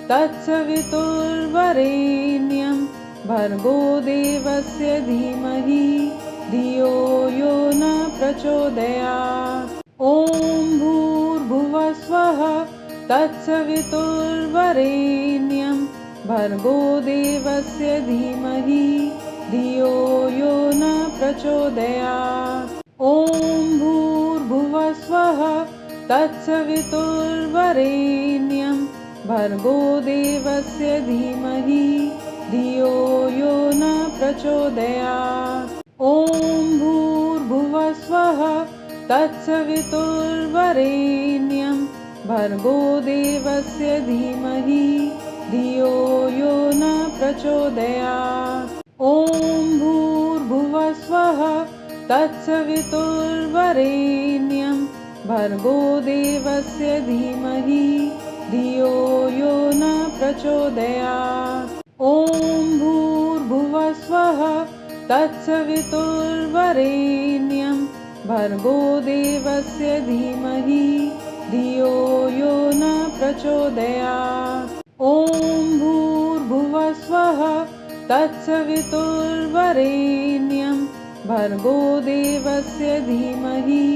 तत्सवितुर्वरेण्यं भर्गो देवस्य धीमहि धियो यो न प्रचोदयात्। ॐ भूर्भुवः स्वः तत्सवितुर्वरेण्यं भर्गो देवस्य धीमहि धियो यो न प्रचोदयात्। ॐ भूर्भुवः स्वः तत्सवितुर्वरेण्यं भर्गो देवस्य धीमहि धियो यो न प्रचोदयात्। ॐ भूर्भुवः स्वः तत्सवितुर्वरेण्यं भर्गो देवस्य धीमहि धियो यो न प्रचोदयात्। ॐ भूर्भुवः स्वः तत्सवितुर्वरेण्यं भर्गो देवस्य धीमहि धियो यो न प्रचोदयात्। ॐ भूर्भुवः स्वः तत्सवितुर्वरेण्यं भर्गो देवस्य धीमहि धियो यो न प्रचोदयात्। ॐ भूर्भुवः स्वः तत्सवितुर्वरेण्यं भर्गो देवस्य धीमहि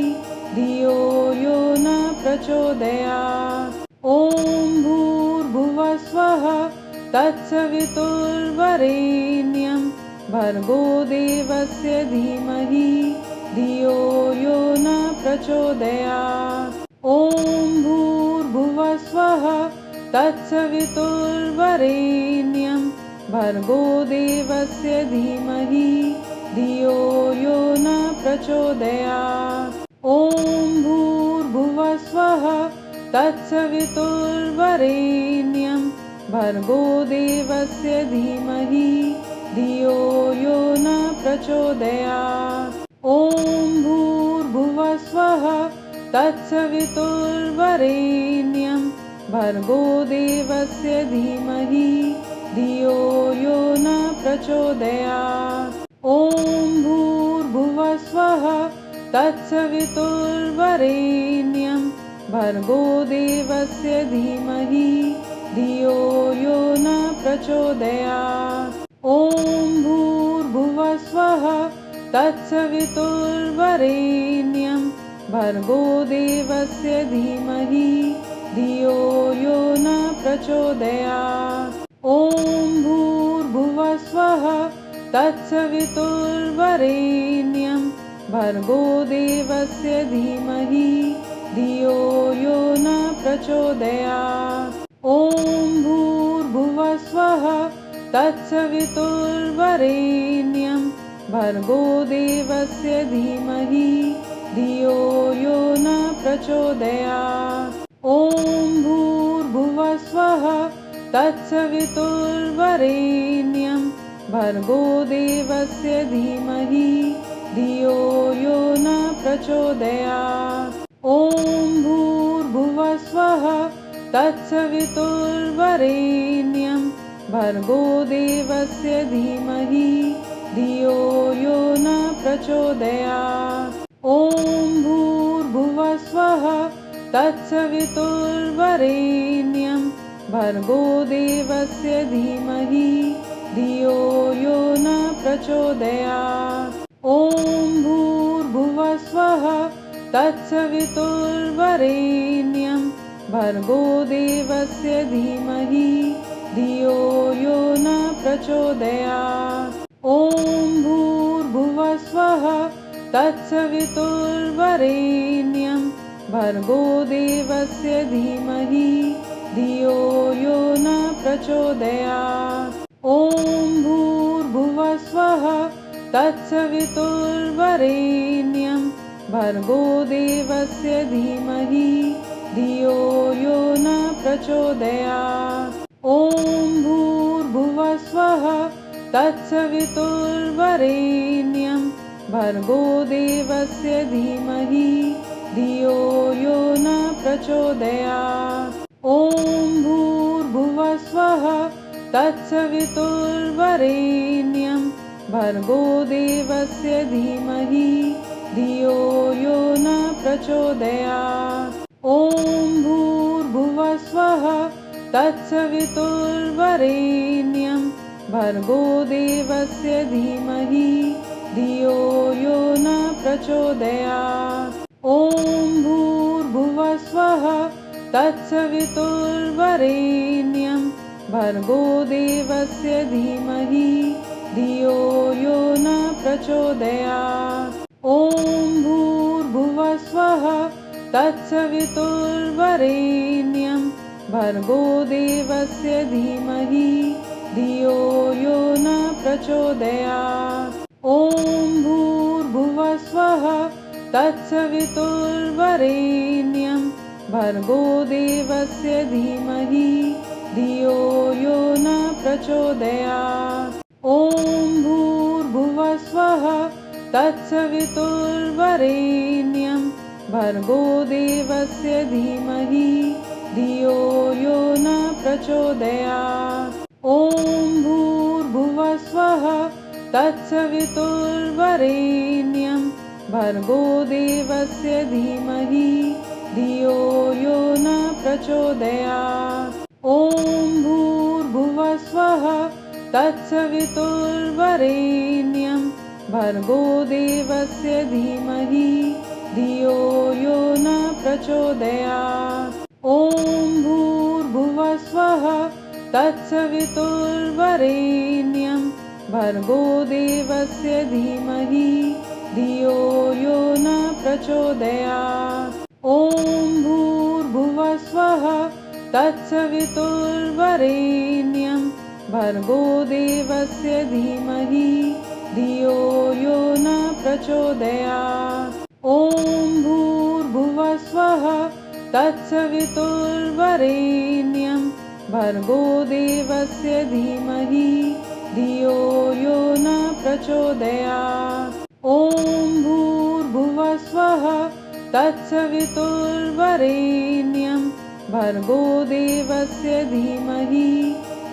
धियो यो न प्रचोदयात्। ॐ भूर्भुवः स्वः तत्सवितुर्वरेण्यं भर्गो देवस्य धीमहि धियो यो न प्रचोदयात्। ॐ भूर्भुवः स्वः तत्सवितुर्वरेण्यं भर्गो देवस्य धीमहि धियो यो न प्रचोदयात्। ॐ भूर्भुवः स्वः तत्सवितुर्वरेण्यं भर्गो देवस्य धीमहि धियो यो न प्रचोदयात्। ॐ भूर्भुवः स्वः तत्सवितुर्वरेण्यं भर्गो देवस्य धीमहि धियो यो न प्रचोदयात्। ॐ भूर्भुवः स्वः तत्सवितुर्वरेण्यं भर्गो देवस्य धीमहि धियो यो न प्रचोदयात्। ॐ भूर्भुवः स्वः तत्सवितुर्वरेण्यं भर्गो देवस्य धीमहि धियो यो न प्रचोदयात्। ॐ भूर्भुवः स्वः तत्सवितुर्वरेण्यं भर्गो देवस्य धीमहि धियो यो न प्रचोदयात्। ॐ भूर्भुवः स्वः तत्सवितुर्वरेण्यं भर्गो देवस्य धीमहि धियो यो न प्रचोदयात्। ॐ भूर्भुवः स्वः तत्सवितुर्वरेण्यं भर्गो देवस्य धीमहि धियो यो न प्रचोदयात्। ॐ भूर्भुवः स्वः तत्सवितुर्वरेण्यं भर्गो देवस्य धीमहि धियो यो न प्रचोदयात्। ॐ भूर्भुवः स्वः तत्सवितुर्वरेण्यं भर्गो देवस्य धीमहि धियो यो न प्रचोदयात्। ॐ भूर्भुवः स्वः तत्सवितुर्वरेण्यं भर्गो देवस्य धीमहि धियो यो न प्रचोदयात्। ॐ भूर्भुवः स्वः तत्सवितुर्वरेण्यं भर्गो देवस्य धीमहि धियो यो न प्रचोदयात्। ॐ भूर्भुवः स्वः तत्सवितुर्वरेण्यं भर्गो देवस्य धीमहि धियो यो न प्रचोदयात्। ॐ भूर्भुवः स्वः तत्सवितुर्वरेण्यं भर्गो देवस्य धीमहि धियो यो न प्रचोदयात्। ॐ भूर्भुवः स्वः तत्सवितुर्वरेण्यं भर्गो देवस्य धीमहि धियो यो न प्रचोदयात्। ॐ भूर्भुवः स्वः तत्सवितुर्वरेण्यं भर्गो देवस्य धीमहि धियो यो न प्रचोदयात्। ॐ भूर्भुवः स्वः तत्सवितुर्वरेण्यं भर्गो देवस्य धीमहि धियो यो न प्रचोदयात्। ॐ भूर्भुवः स्वः तत्सवितुर्वरेण्यं भर्गो देवस्य धीमहि धियो यो न प्रचोदयात्। ॐ भूर्भुवः स्वः तत्सवितुर्वरेण्यं भर्गो देवस्य धीमहि धियो यो न प्रचोदयात्। ॐ भूर्भुवः स्वः तत्सवितुर्वरेण्यं भर्गो देवस्य धीमहि धियो यो न प्रचोदयात्। ॐ भूर्भुवः स्वः तत्सवितुर्वरेण्यं भर्गो देवस्य धीमहि धियो यो न प्रचोदयात्। ॐ भूर्भुवः स्वः तत्सवितुर्वरेण्यं भर्गो देवस्य धीमहि धियो यो न प्रचोदयात्। ॐ भूर्भुवः स्वः तत्सवितुर्वरेण्यं भर्गो देवस्य धीमहि धियो यो न प्रचोदयात्। ॐ भूर्भुवः स्वः तत्सवितुर्वरेण्यं भर्गो देवस्य धीमहि धियो यो न प्रचोदयात्। ॐ भूर्भुवः स्वः तत्सवितुर्वरेण्यं भर्गो देवस्य धीमहि धियो यो न प्रचोदयात्। ॐ भूर्भुवः स्वः तत्सवितुर्वरेण्यं भर्गो देवस्य धीमहि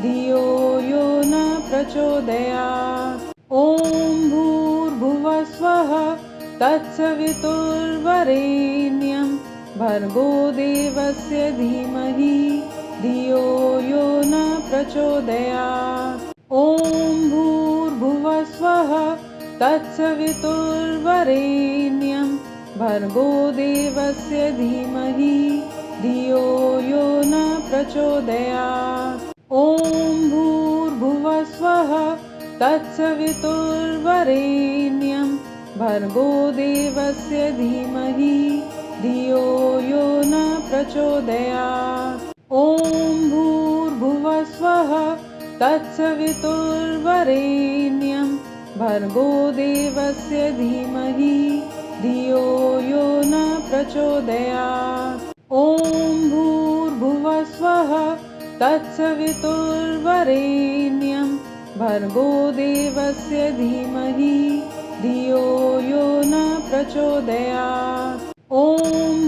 धियो यो न प्रचोदयात्। ॐ भूर्भुवः स्वः तत्सवितुर्वरेण्यं भर्गो देवस्य धीमहि धियो यो न प्रचोदयात्। ॐ भूर्भुवः स्वः तत्सवितुर्वरेण्यं भर्गो देवस्य धीमहि धियो यो न प्रचोदयात्। ॐ भूर्भुवः स्वः तत्सवितुर्वरेण्यं भर्गो देवस्य धीमहि धियो यो न प्रचोदयात्। ॐ भूर्भुवः स्वः तत्सवितुर्वरेण्यं भर्गो देवस्य धीमहि धियो यो न प्रचोदयात्। ॐ भूर्भुवः स्वः तत्सवितुर्वरेण्यं भर्गो देवस्य धीमहि धियो यो न प्रचोदयात्। ॐ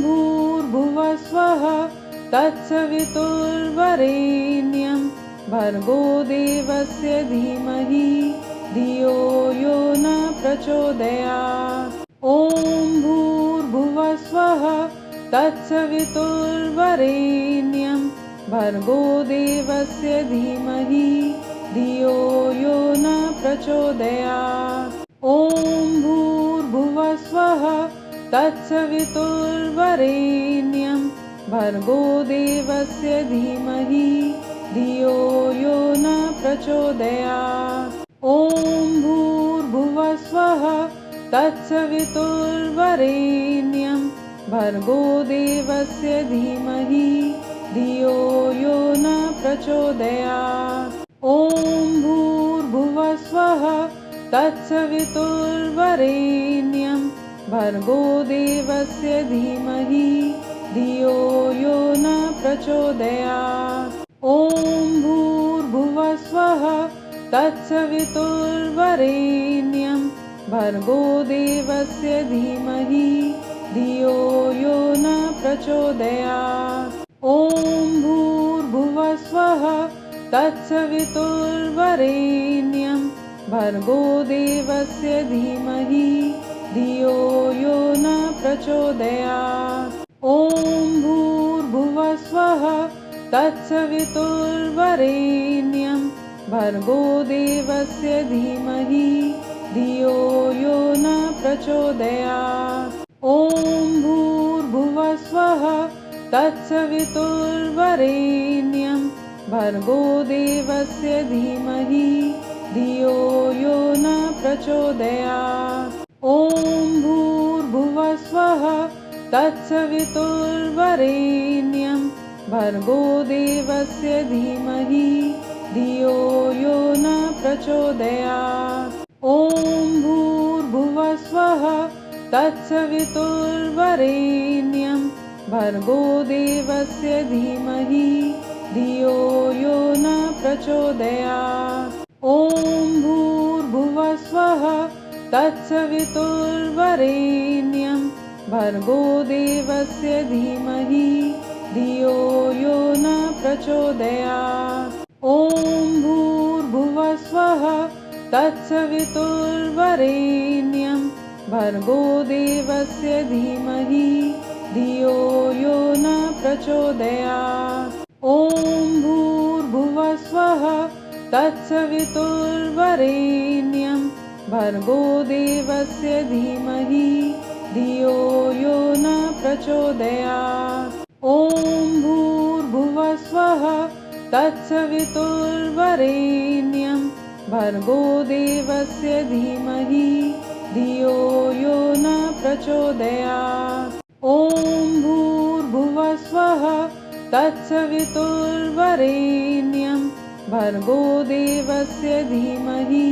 भूर्भुवः स्वः तत्सवितुर्वरेण्यं भर्गो देवस्य धीमहि धियो यो न प्रचोदयात्। ॐ भूर्भुवः स्वः तत्सवितुर्वरेण्यं भर्गो देवस्य धीमहि धियो यो न प्रचोदयात्। ॐ भूर्भुवः स्वः तत्सवितुर्वरेण्यं भर्गो देवस्य धीमहि धियो यो न प्रचोदयात्। ॐ भूर्भुवः स्वः तत्सवितुर्वरेण्यं भर्गो देवस्य धीमहि धियो यो न प्रचोदयात्। ॐ भूर्भुवः स्वः तत्सवितुर्वरेण्यं भर्गो देवस्य धीमहि धियो यो न प्रचोदयात्। ॐ भूर्भुवः स्वः तत्सवितुर्वरेण्यं भर्गो देवस्य धीमहि धियो यो न प्रचोदयात्। ॐ भूर्भुवः स्वः तत्सवितुर्वरेण्यं भर्गो देवस्य धीमहि धियो यो न प्रचोदयात्। ॐ भूर्भुवः स्वः तत्सवितुर्वरेण्यं भर्गो देवस्य धीमहि धियो यो न प्रचोदयात्। ॐ भूर्भुवः स्वः तत्सवितुर्वरेण्यं भर्गो देवस्य धीमहि धियो यो न प्रचोदयात्। ॐ भूर्भुवः स्वः तत्सवितुर्वरेण्यं भर्गो देवस्य धीमहि धियो यो न प्रचोदयात्। ॐ भूर्भुवः स्वः तत्सवितुर्वरेण्यं भर्गो देवस्य धीमहि धियो यो न प्रचोदयात्। ॐ भूर्भुवः स्वः तत्सवितुर्वरेण्यं भर्गो देवस्य धीमहि धियो यो न प्रचोदयात्। ॐ भूर्भुवः स्वः तत्सवितुर्वरेण्यं भर्गो देवस्य धीमहि धियो यो न प्रचोदयात्। ॐ भूर्भुवः स्वः तत्सवितुर्वरेण्यं भर्गो देवस्य धीमहि धियो यो न प्रचोदयात्। ॐ भूर्भुवः स्वः तत्सवितुर्वरेण्यं भर्गो देवस्य धीमहि धियो यो न प्रचोदयात्। ॐ भूर्भुवः स्वः तत्सवितुर्वरेण्यं भर्गो देवस्य धीमहि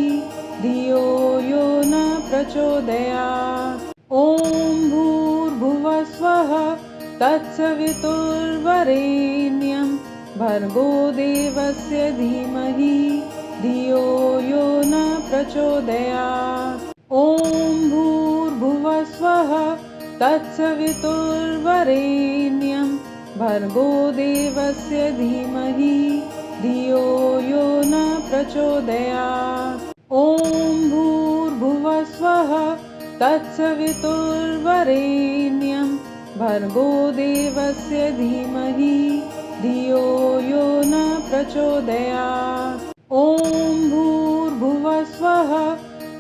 धियो यो न प्रचोदयात्। ॐ भूर्भुवः स्वः तत्सवितुर्वरेण्यं भर्गो देवस्य धीमहि धियो यो न प्रचोदयात्। ॐ भूर्भुवः स्वः तत्सवितुर्वरेण्यं भर्गो देवस्य धीमहि धियो यो न प्रचोदयात्। ॐ भूर्भुवः स्वः तत्सवितुर्वरेण्यं भर्गो देवस्य धीमहि धियो यो न प्रचोदयात्। ॐ भूर्भुवः स्वः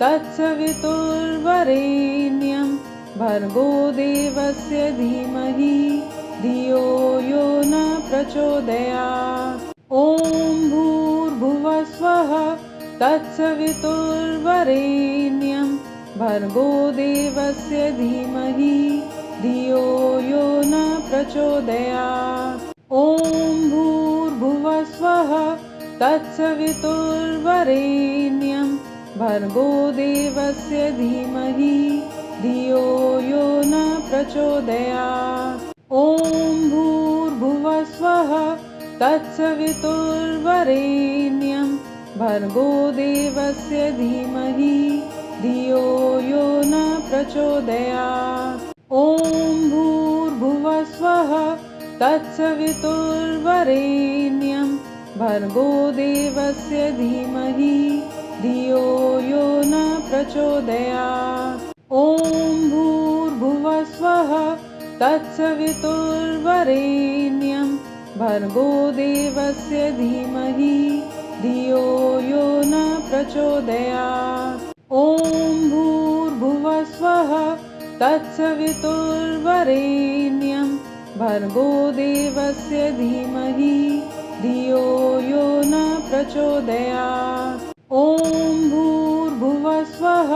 तत्सवितुर्वरेण्यं भर्गो देवस्य धीमहि धियो यो न प्रचोदयात्। ॐ भूर्भुवः स्वः तत्सवितुर्वरेण्यं भर्गो देवस्य धीमहि धियो यो न प्रचोदयात्। ॐ भूर्भुवः स्वः तत्सवितुर्वरेण्यं भर्गो देवस्य धीमहि धियो यो न प्रचोदयात्। ॐ भूर्भुवः स्वः तत्सवितुर्वरेण्यं भर्गो देवस्य धीमहि धियो यो न प्रचोदयात्। ॐ भूर्भुवः स्वः तत्सवितुर्वरेण्यं भर्गो देवस्य धीमहि धियो यो न प्रचोदयात्। ॐ भूर्भुवः स्वः तत्सवितुर्वरेण्यं भर्गो देवस्य धीमहि धियो यो न प्रचोदयात्। ॐ भूर्भुवः स्वः तत्सवितुर्वरेण्यं भर्गो देवस्य धीमहि धियो यो न प्रचोदयात्। ॐ भूर्भुवः स्वः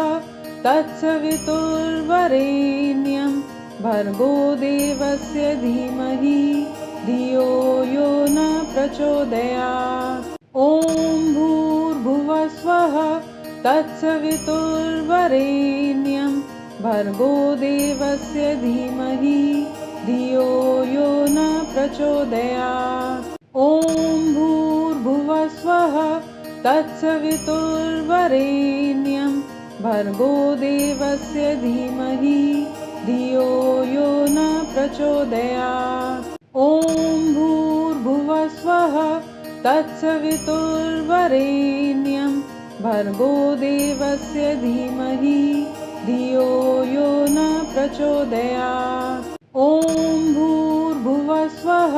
तत्सवितुर्वरेण्यं भर्गो देवस्य धीमहि धियो यो न प्रचोदयात्। ॐ भूर्भुवः स्वः तत्सवितुर्वरेण्यं भर्गो देवस्य धीमहि धियो यो न प्रचोदयात्। ॐ भूर्भुवः स्वः तत्सवितुर्वरेण्यं भर्गो देवस्य धीमहि धियो यो न प्रचोदयात्। ॐ भूर्भुवः स्वः तत्सवितुर्वरेण्यं भर्गो देवस्य धीमहि धियो यो न प्रचोदयात्। ॐ भूर्भुवः स्वः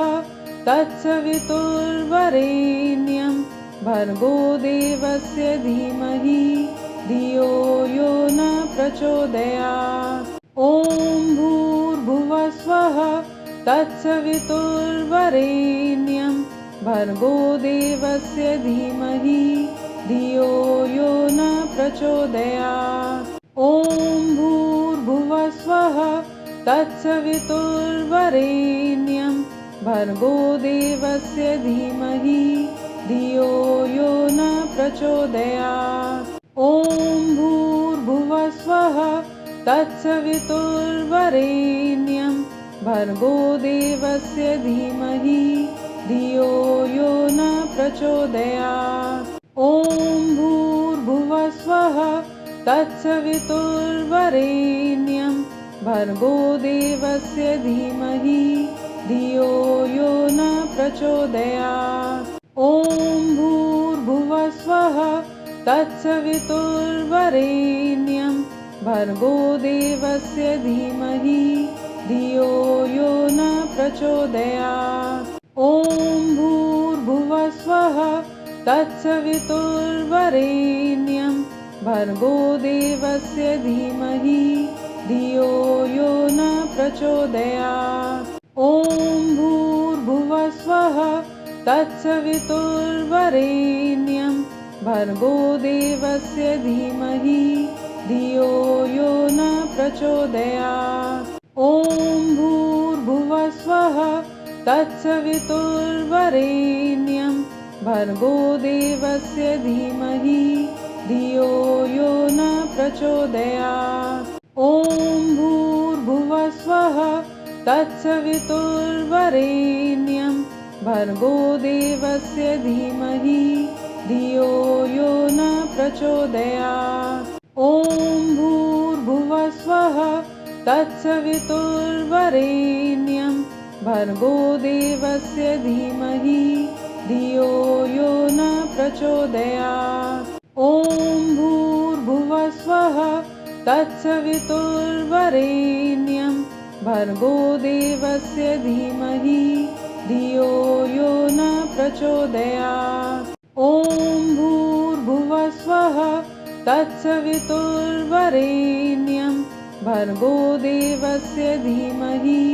तत्सवितुर्वरेण्यं भर्गो देवस्य धीमहि धियो यो न प्रचोदयात्। ॐ भूर्भुवः स्वः तत्सवितुर्वरेण्यं भर्गो देवस्य धीमहि धियो यो न प्रचोदयात्। ॐ भूर्भुवः स्वः तत्सवितुर्वरेण्यं भर्गो देवस्य धीमहि धियो यो न प्रचोदयात्। ॐ भूर्भुवः स्वः तत्सवितुर्वरेण्यं भर्गो देवस्य धीमहि धियो यो न प्रचोदयात्। ॐ भूर्भुवः स्वः तत्सवितुर्वरेण्यं भर्गो देवस्य धीमहि धियो यो न प्रचोदयात्। ॐ भूर्भुवः स्वः तत्सवितुर्वरेण्यं भर्गो देवस्य धीमहि धियो यो न प्रचोदयात्। ॐ भूर्भुवः स्वः तत्सवितुर्वरेण्यं भर्गो देवस्य धीमहि धियो यो न प्रचोदयात्। ॐ भूर्भुवः स्वः तत्सवितुर्वरेण्यं भर्गो देवस्य धीमहि धियो यो न प्रचोदयात्। ॐ भूर्भुवः स्वः तत्सवितुर्वरेण्यं भर्गो देवस्य धीमहि धियो यो न प्रचोदयात्। ॐ भूर्भुवः स्वः तत्सवितुर्वरेण्यं भर्गो देवस्य धीमहि धियो यो न प्रचोदयात्। ॐ भूर्भुवः स्वः तत्सवितुर्वरेण्यं भर्गो देवस्य धीमहि धियो यो न प्रचोदयात्। ॐ भूर्भुवः स्वः तत्सवितुर्वरेण्यं भर्गो देवस्य धीमहि धियो यो न प्रचोदयात्। ॐ भूर्भुवः स्वः तत्सवितुर्वरेण्यं भर्गो देवस्य धीमहि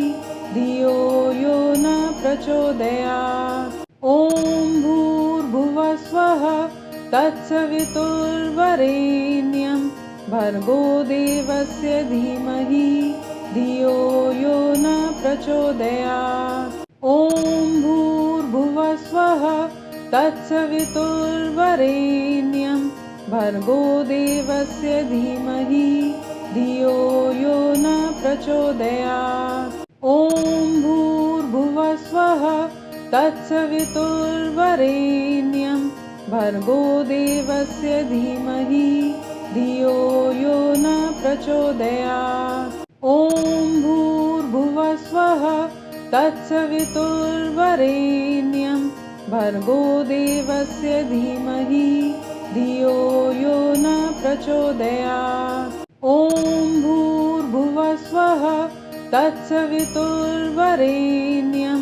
धियो यो न प्रचोदयात्। ॐ भूर्भुवः स्वः तत्सवितुर्वरेण्यं भर्गो देवस्य धीमहि धियो यो न प्रचोदयात्। ॐ भूर्भुवः स्वः तत्सवितुर्वरेण्यं भर्गो देवस्य धीमहि धियो यो न प्रचोदयात्। ॐ भूर्भुवः स्वः तत्सवितुर्वरेण्यं भर्गो देवस्य धीमहि धियो यो न प्रचोदयात्। ॐ भूर्भुवः स्वः तत्सवितुर्वरेण्यं भर्गो देवस्य धीमहि धियो यो न प्रचोदयात्। ॐ भूर्भुवः स्वः तत्सवितुर्वरेण्यं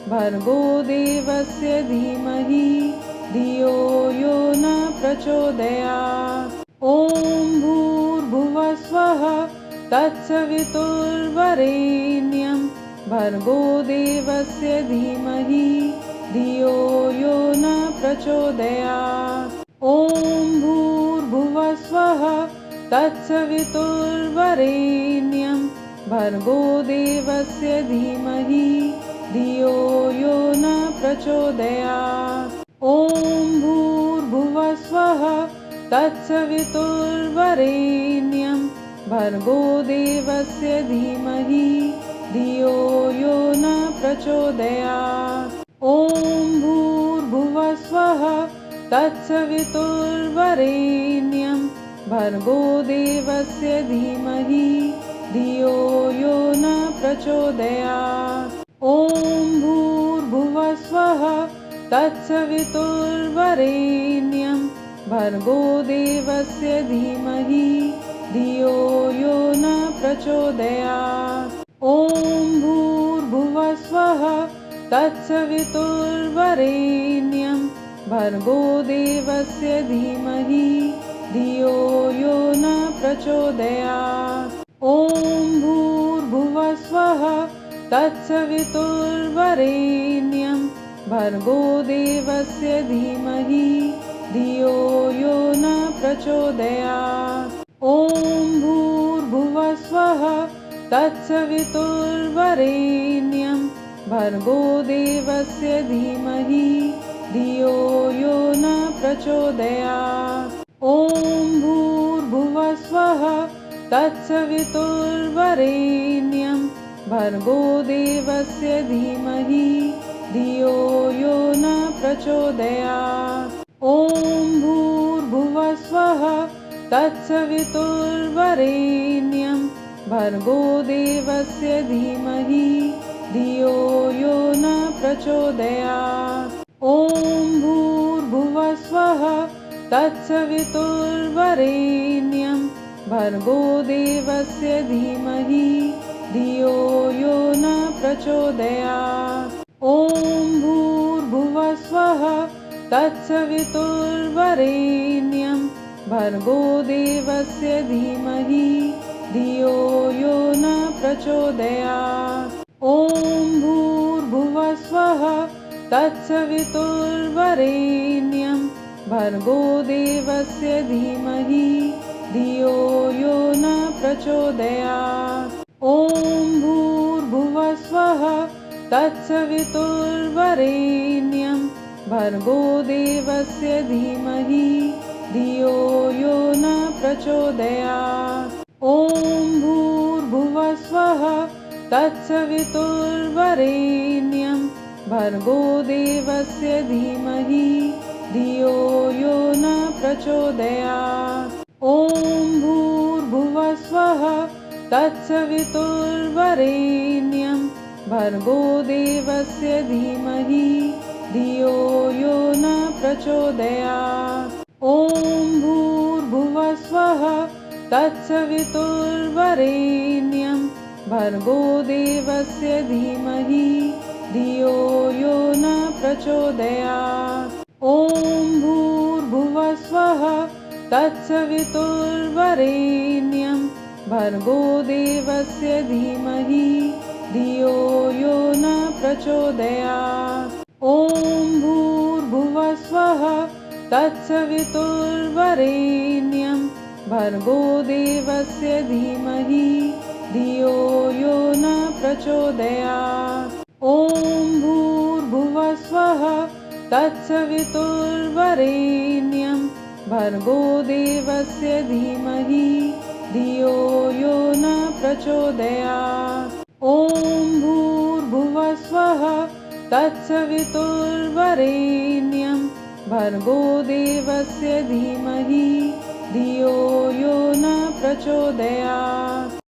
भर्गो देवस्य धीमहि धियो यो न प्रचोदयात्। ॐ भूर्भुवः स्वः तत्सवितुर्वरेण्यं भर्गो देवस्य धीमहि धियो यो न प्रचोदयात्। ॐ भूर्भुवः स्वः तत्सवितुर्वरेण्यं भर्गो देवस्य धीमहि धियो यो न प्रचोदयात्। ॐ भूर्भुवः स्वः तत्सवितुर्वरेण्यं भर्गो देवस्य धीमहि धियो यो न प्रचोदयात्। ॐ भूर्भुवः स्वः तत्सवितुर्वरेण्यं भर्गो देवस्य धीमहि धियो यो न प्रचोदयात्। ॐ भूर्भुवः स्वः तत्सवितुर्वरेण्यं भर्गो देवस्य धीमहि धियो यो न प्रचोदयात्। ॐ भूर्भुवः स्वः तत्सवितुर्वरेण्यं भर्गो देवस्य धीमहि धियो यो न प्रचोदयात्। ॐ भूर्भुवः स्वः तत्सवितुर्वरेण्यं भर्गो देवस्य धीमहि धियो यो न प्रचोदयात्। ॐ भूर्भुवः स्वः तत्सवितुर्वरेण्यं भर्गो देवस्य धीमहि धियो यो न प्रचोदयात्। ॐ भूर्भुवः स्वः तत्सवितुर्वरेण्यं भर्गो देवस्य धीमहि धियो यो न प्रचोदयात्। ॐ भूर्भुवः स्वः तत्सवितुर्वरेण्यं भर्गो देवस्य धीमहि धियो यो न प्रचोदयात्। ॐ भूर्भुवः स्वः तत्सवितुर्वरेण्यं भर्गो देवस्य धीमहि धियो यो न प्रचोदयात्। ॐ भूर्भुवः स्वः तत्सवितुर्वरेण्यं भर्गो देवस्य धीमहि धियो यो न प्रचोदयात्। ॐ भूर्भुवः स्वः तत्सवितुर्वरेण्यं भर्गो देवस्य धीमहि धियो यो न प्रचोदयात्। ॐ भूर्भुवः स्वः तत्सवितुर्वरेण्यं भर्गो देवस्य धीमहि धियो यो न प्रचोदयात्। ॐ भूर्भुवः स्वः तत्सवितुर्वरेण्यं भर्गो देवस्य धीमहि धियो यो न प्रचोदयात्। ॐ भूर्भुवः स्वः तत्सवितुर्वरेण्यं भर्गो देवस्य धीमहि धियो यो न प्रचोदयात्। ॐ भूर्भुवः स्वः तत्सवितुर्वरेण्यं भर्गो देवस्य धीमहि धियो यो न प्रचोदयात्। ॐ भूर्भुवः स्वः तत्सवितुर्वरेण्यं भर्गो देवस्य धीमहि धियो यो न प्रचोदयात्। ॐ भूर्भुवः स्वः तत्सवितुर्वरेण्यं भर्गो देवस्य धीमहि धियो यो न प्रचोदयात्। ॐ भूर्भुवः स्वः तत्सवितुर्वरेण्यं भर्गो देवस्य धीमहि धियो यो न प्रचोदयात्। ॐ भूर्भुवः स्वः तत्सवितुर्वरेण्यं भर्गो देवस्य धीमहि धियो यो न प्रचोदयात्।